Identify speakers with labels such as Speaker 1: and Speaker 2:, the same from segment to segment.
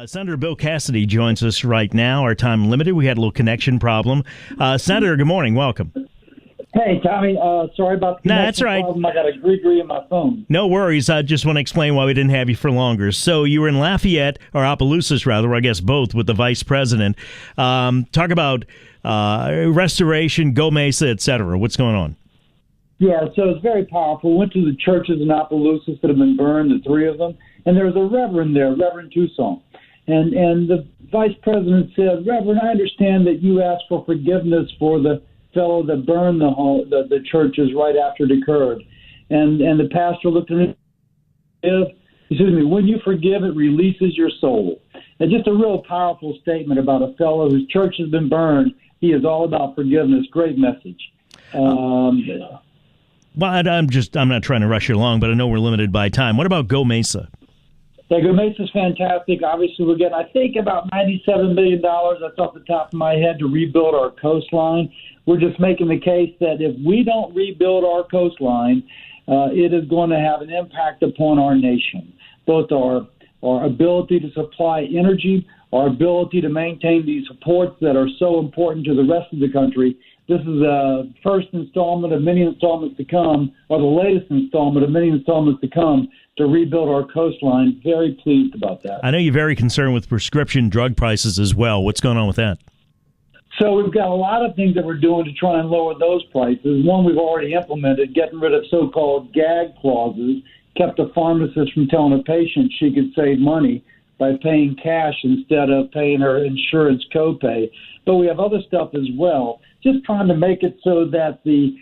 Speaker 1: Senator Bill Cassidy joins us right now. Our time limited. We had a little connection problem. Senator, good morning. Welcome.
Speaker 2: Hey, Tommy. Sorry about the connection
Speaker 1: that's right.
Speaker 2: problem. I got a gree in my phone.
Speaker 1: No worries. I just want to explain why we didn't have you for longer. So you were in Lafayette, or Opelousas rather, or I guess both, with the vice president. Talk about restoration, Go Mesa, et cetera. What's going on?
Speaker 2: Yeah, so it's very powerful. Went to the churches in Opelousas that have been burned, the three of them, and there was a reverend there, Reverend Tucson. And the vice president said, Reverend, I understand that you asked for forgiveness for the fellow that burned the churches right after it occurred. And the pastor looked at me, when you forgive, it releases your soul. And just a real powerful statement about a fellow whose church has been burned. He is all about forgiveness. Great message.
Speaker 1: Well, I'm not trying to rush you along, but I know we're limited by time. What about Go Mesa?
Speaker 2: Yeah, Go Mesa is fantastic. Obviously, we're getting, I think, about $97 million. That's off the top of my head to rebuild our coastline. We're just making the case that if we don't rebuild our coastline, it is going to have an impact upon our nation, both our ability to supply energy, our ability to maintain these ports that are so important to the rest of the country. This is the first installment of many installments to come, or the latest installment of many installments to come to rebuild our coastline. Very pleased about that.
Speaker 1: I know you're very concerned with prescription drug prices as well. What's going on with that?
Speaker 2: So we've got a lot of things that we're doing to try and lower those prices. One, we've already implemented, getting rid of so-called gag clauses, kept a pharmacist from telling a patient she could save money by paying cash instead of paying her insurance copay. But we have other stuff as well, just trying to make it so that the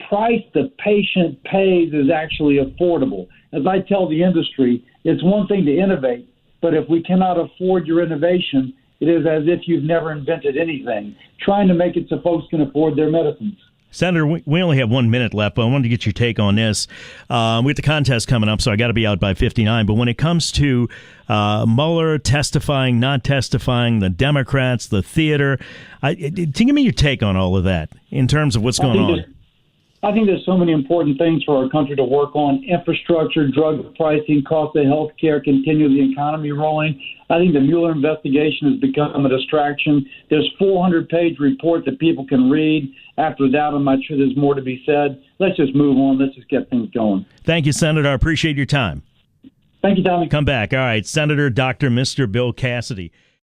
Speaker 2: price the patient pays is actually affordable. As I tell the industry, it's one thing to innovate, but if we cannot afford your innovation, it is as if you've never invented anything. Trying to make it so folks can afford their medicines.
Speaker 1: Senator, we only have 1 minute left, but I wanted to get your take on this. We have the contest coming up, so I got to be out by 59. But when it comes to Mueller testifying, not testifying, the Democrats, the theater, give me your take on all of that in terms of what's going on.
Speaker 2: I think there's so many important things for our country to work on: infrastructure, drug pricing, cost of health care, continue the economy rolling. I think the Mueller investigation has become a distraction. There's a 400-page report that people can read. After that, I'm not sure there's more to be said. Let's just move on. Let's just get things going.
Speaker 1: Thank you, Senator. I appreciate your time.
Speaker 2: Thank you, Tommy.
Speaker 1: Come back. All right, Senator Dr. Mr. Bill Cassidy.